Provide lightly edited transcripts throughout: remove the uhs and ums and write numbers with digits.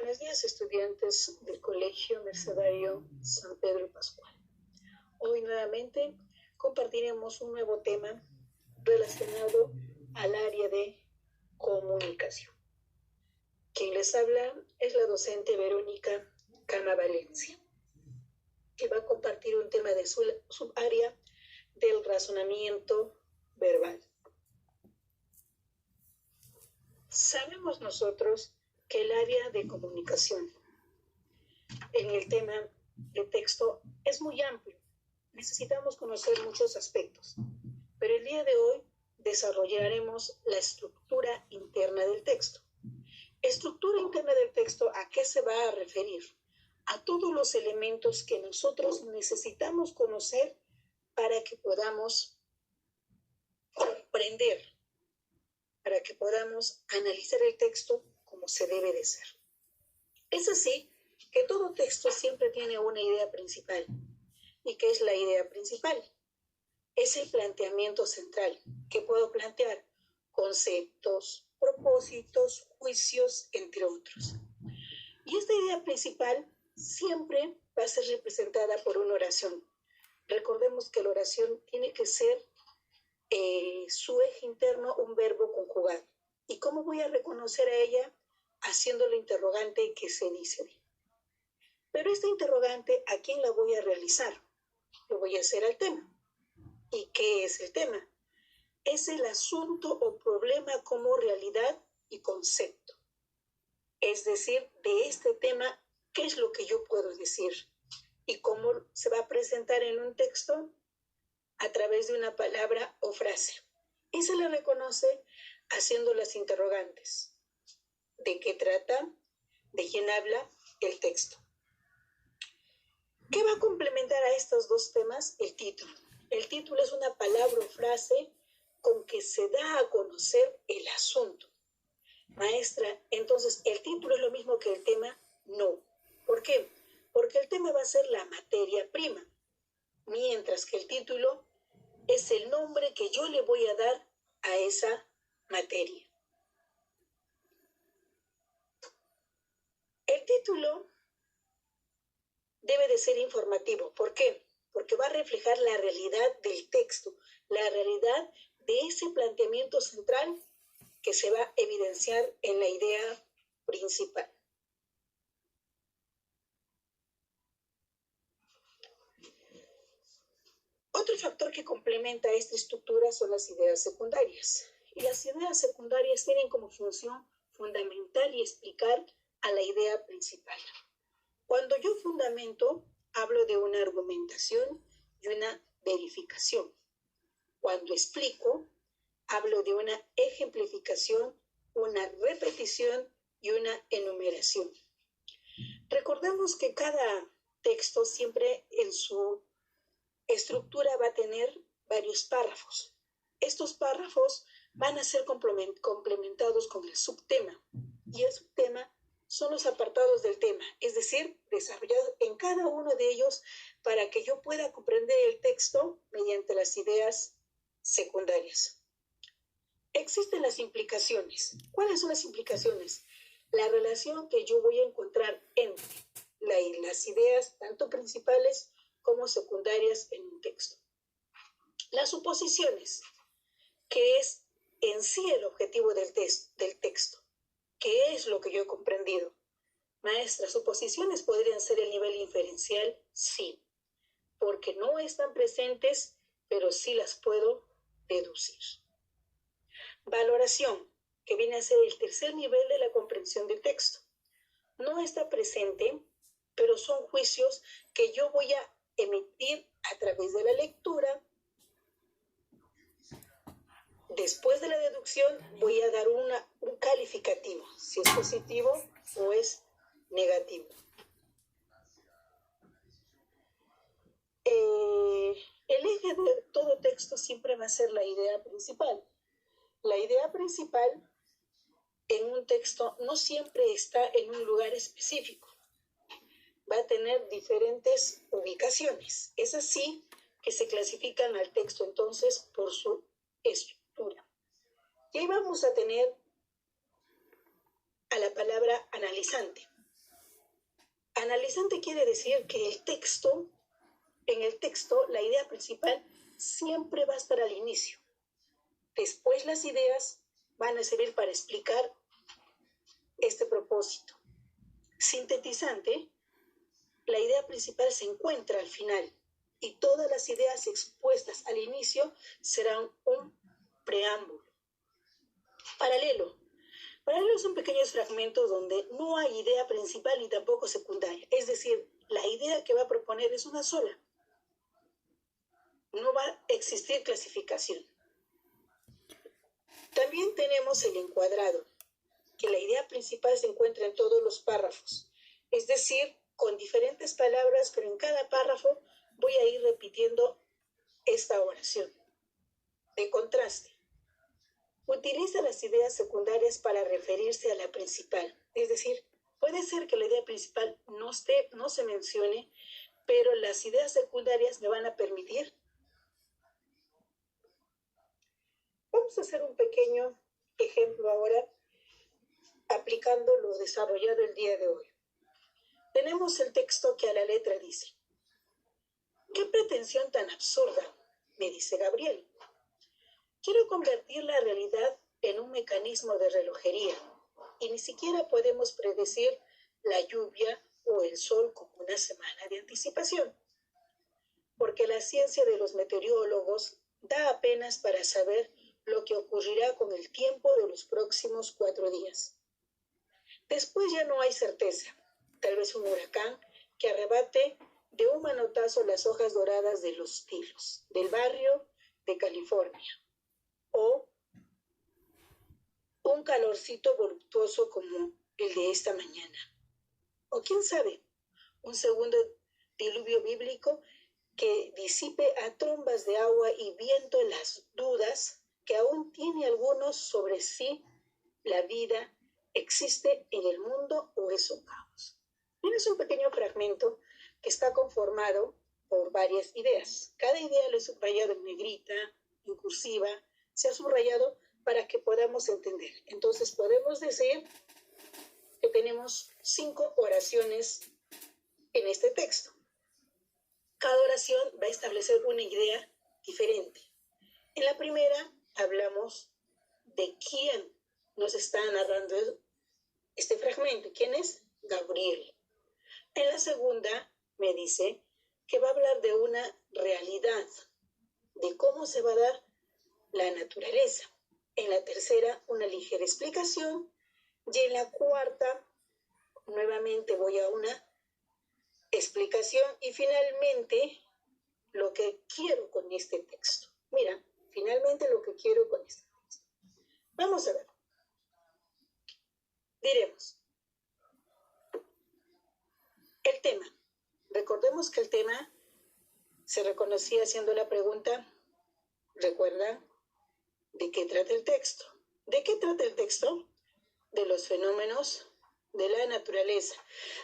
Buenos días, estudiantes del Colegio Mercedario San Pedro Pascual. Hoy nuevamente compartiremos un nuevo tema relacionado al área de comunicación. Quien les habla es la docente Verónica Cama Valencia, que va a compartir un tema de su área del razonamiento verbal. Sabemos nosotros que el área de comunicación en el tema de texto es muy amplio. Necesitamos conocer muchos aspectos, pero el día de hoy desarrollaremos la estructura interna del texto. Estructura interna del texto, ¿a qué se va a referir? A todos los elementos que nosotros necesitamos conocer para que podamos comprender, para que podamos analizar el texto como se debe de ser. Es así que todo texto siempre tiene una idea principal. ¿Y qué es la idea principal? Es el planteamiento central, que puedo plantear conceptos, propósitos, juicios, entre otros. Y esta idea principal siempre va a ser representada por una oración. Recordemos que la oración tiene que ser su eje interno un verbo conjugado. ¿Y cómo voy a reconocer a ella? Haciendo la interrogante que se dice. Pero esta interrogante, ¿a quién la voy a realizar? Lo voy a hacer al tema. ¿Y qué es el tema? Es el asunto o problema como realidad y concepto. Es decir, de este tema, ¿qué es lo que yo puedo decir? ¿Y cómo se va a presentar en un texto? A través de una palabra o frase. Y se le reconoce haciendo las interrogantes. ¿De qué trata? ¿De quién habla el texto? ¿Qué va a complementar a estos dos temas? El título. El título es una palabra o frase con que se da a conocer el asunto. Maestra, entonces, ¿el título es lo mismo que el tema? No. ¿Por qué? Porque el tema va a ser la materia prima, mientras que el título es el nombre que yo le voy a dar a esa materia. El título debe de ser informativo. ¿Por qué? Porque va a reflejar la realidad del texto, la realidad de ese planteamiento central que se va a evidenciar en la idea principal. Otro factor que complementa esta estructura son las ideas secundarias. Y las ideas secundarias tienen como función fundamental y explicar a la idea principal. Cuando yo fundamento, hablo de una argumentación y una verificación. Cuando explico, hablo de una ejemplificación, una repetición y una enumeración. Recordemos que cada texto siempre en su estructura va a tener varios párrafos. Estos párrafos van a ser complementados con el subtema. Y el subtema son los apartados del tema, es decir, desarrollados en cada uno de ellos para que yo pueda comprender el texto mediante las ideas secundarias. Existen las implicaciones. ¿Cuáles son las implicaciones? La relación que yo voy a encontrar entre las ideas tanto principales como secundarias en un texto. Las suposiciones, que es en sí el objetivo del texto. ¿Qué es lo que yo he comprendido? Maestra, ¿suposiciones podrían ser el nivel inferencial? Sí, porque no están presentes, pero sí las puedo deducir. Valoración, que viene a ser el tercer nivel de la comprensión del texto. No está presente, pero son juicios que yo voy a emitir a través de la lectura. Después de la deducción voy a dar un calificativo, si es positivo o es negativo. El eje de todo texto siempre va a ser la idea principal. La idea principal en un texto no siempre está en un lugar específico. Va a tener diferentes ubicaciones. Es así que se clasifican al texto entonces por su estructura. Y ahí vamos a tener a la palabra analizante. Analizante quiere decir que en el texto, la idea principal siempre va a estar al inicio. Después las ideas van a servir para explicar este propósito. Sintetizante, la idea principal se encuentra al final y todas las ideas expuestas al inicio serán un preámbulo. Paralelo. Paralelo son pequeños fragmentos donde no hay idea principal ni tampoco secundaria. Es decir, la idea que va a proponer es una sola. No va a existir clasificación. También tenemos el encuadrado, que la idea principal se encuentra en todos los párrafos. Es decir, con diferentes palabras, pero en cada párrafo voy a ir repitiendo esta oración. De contraste. Utiliza las ideas secundarias para referirse a la principal. Es decir, puede ser que la idea principal no se mencione, pero las ideas secundarias me van a permitir. Vamos a hacer un pequeño ejemplo ahora, aplicando lo desarrollado el día de hoy. Tenemos el texto que a la letra dice: ¿qué pretensión tan absurda?, me dice Gabriel. Quiero convertir la realidad en un mecanismo de relojería y ni siquiera podemos predecir la lluvia o el sol con una semana de anticipación, porque la ciencia de los meteorólogos da apenas para saber lo que ocurrirá con el tiempo de los próximos 4 días. Después ya no hay certeza, tal vez un huracán que arrebate de un manotazo las hojas doradas de los tilos del barrio de California, o un calorcito voluptuoso como el de esta mañana. O quién sabe, un segundo diluvio bíblico que disipe a trombas de agua y viento las dudas que aún tiene algunos sobre si la vida existe en el mundo o es un caos. Tienes un pequeño fragmento que está conformado por varias ideas. Cada idea lo he subrayado en negrita, en cursiva, se ha subrayado para que podamos entender. Entonces podemos decir que tenemos 5 oraciones en este texto. Cada oración va a establecer una idea diferente. En la primera hablamos de quién nos está narrando este fragmento. ¿Quién es? Gabriel. En la segunda me dice que va a hablar de una realidad, de cómo se va a dar la naturaleza. En la tercera, una ligera explicación. Y en la cuarta, nuevamente voy a una explicación. Y finalmente, lo que quiero con este texto. Mira, finalmente lo que quiero con este texto. Vamos a ver. Diremos. El tema. Recordemos que el tema se reconocía haciendo la pregunta. ¿Recuerdan? ¿De qué trata el texto? ¿De qué trata el texto? De los fenómenos de la naturaleza.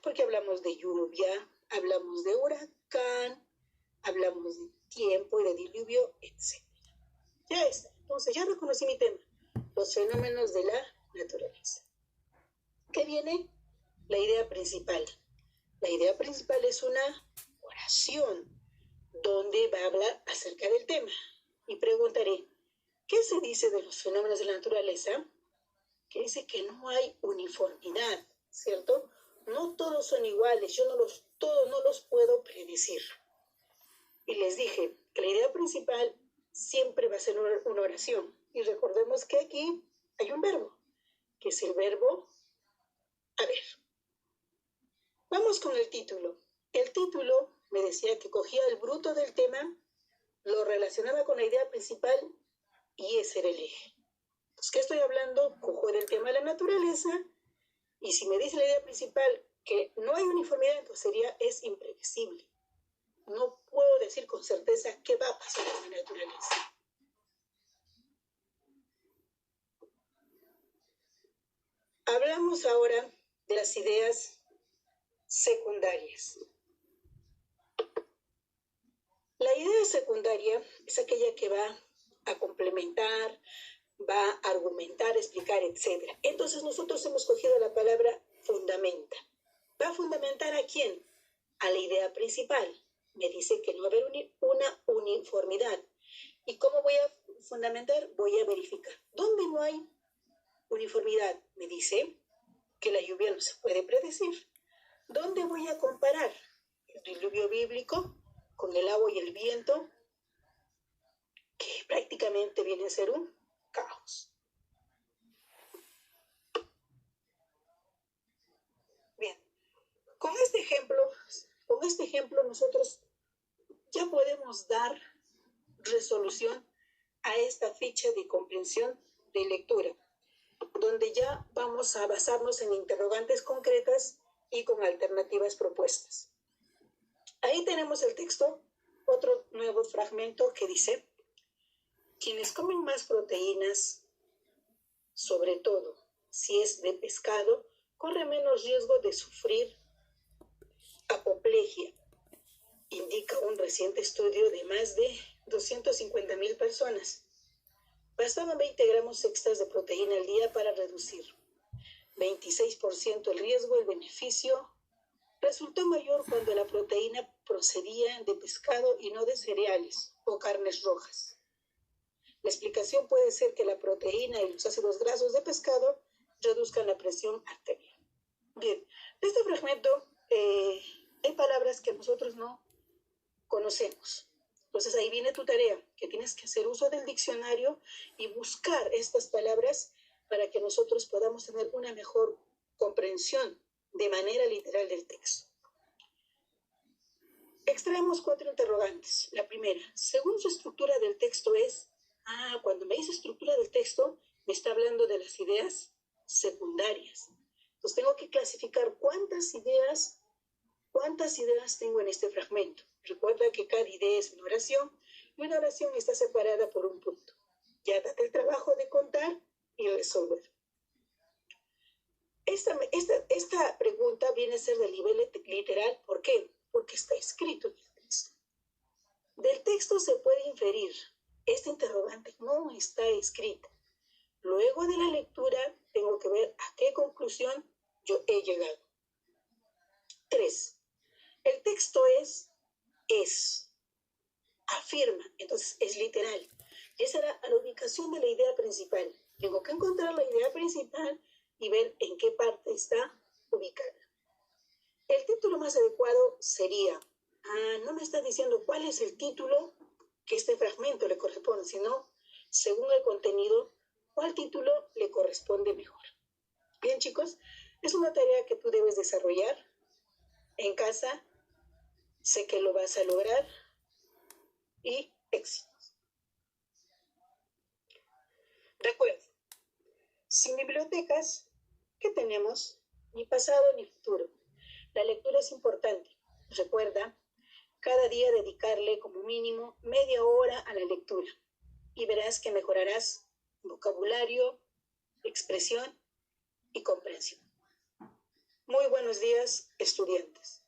Porque hablamos de lluvia, hablamos de huracán, hablamos de tiempo y de diluvio, etc. Ya está. Entonces ya reconocí mi tema. Los fenómenos de la naturaleza. ¿Qué viene? La idea principal. La idea principal es una oración donde va a hablar acerca del tema. Y preguntaré, ¿qué se dice de los fenómenos de la naturaleza? Que dice que no hay uniformidad, ¿cierto? No todos son iguales, todos no los puedo predecir. Y les dije que la idea principal siempre va a ser una oración. Y recordemos que aquí hay un verbo, que es el verbo haber. Vamos con el título. El título me decía que cogía el bruto del tema, lo relacionaba con la idea principal y ese era el eje. Entonces, ¿qué estoy hablando? Cojo del tema de la naturaleza y si me dice la idea principal que no hay uniformidad, entonces es impredecible. No puedo decir con certeza qué va a pasar con la naturaleza. Hablamos ahora de las ideas secundarias. La idea secundaria es aquella que va a complementar, va a argumentar, explicar, etc. Entonces nosotros hemos cogido la palabra fundamenta. ¿Va a fundamentar a quién? A la idea principal. Me dice que no va a haber una uniformidad. ¿Y cómo voy a fundamentar? Voy a verificar. ¿Dónde no hay uniformidad? Me dice que la lluvia no se puede predecir. ¿Dónde voy a comparar el diluvio bíblico con el agua y el viento, que prácticamente viene a ser un caos? Bien, con este ejemplo nosotros ya podemos dar resolución a esta ficha de comprensión de lectura, donde ya vamos a basarnos en interrogantes concretas y con alternativas propuestas. Ahí tenemos el texto, otro nuevo fragmento que dice: quienes comen más proteínas, sobre todo si es de pescado, corre menos riesgo de sufrir apoplejía, indica un reciente estudio de más de 250,000 personas. Bastaban 20 gramos extras de proteína al día para reducir 26% el riesgo. El beneficio resultó mayor cuando la proteína procedía de pescado y no de cereales o carnes rojas. La explicación puede ser que la proteína y los ácidos grasos de pescado reduzcan la presión arterial. Bien, de este fragmento hay palabras que nosotros no conocemos. Entonces ahí viene tu tarea, que tienes que hacer uso del diccionario y buscar estas palabras para que nosotros podamos tener una mejor comprensión de manera literal del texto. Extraemos 4 interrogantes. La primera, según su estructura del texto es, cuando me dice estructura del texto, me está hablando de las ideas secundarias. Entonces tengo que clasificar cuántas ideas tengo en este fragmento. Recuerda que cada idea es una oración y una oración está separada por un punto. Ya date el trabajo de contar y resolver. Esta pregunta viene a ser del nivel literal. ¿Por qué? Porque está escrito en el texto. Del texto se puede inferir. Esta interrogante no está escrita. Luego de la lectura tengo que ver a qué conclusión yo he llegado. 3. El texto es, afirma, entonces es literal. Esa era la ubicación de la idea principal. Tengo que encontrar la idea principal y ver en qué parte está ubicada. El título más adecuado sería, no me está diciendo cuál es el título que este fragmento le corresponde, sino, según el contenido, cuál título le corresponde mejor. Bien, chicos, es una tarea que tú debes desarrollar en casa. Sé que lo vas a lograr y éxitos. Recuerda, sin bibliotecas, ¿qué tenemos? Ni pasado ni futuro. La lectura es importante. Recuerda, cada día dedicarle como mínimo media hora a la lectura y verás que mejorarás vocabulario, expresión y comprensión. Muy buenos días, estudiantes.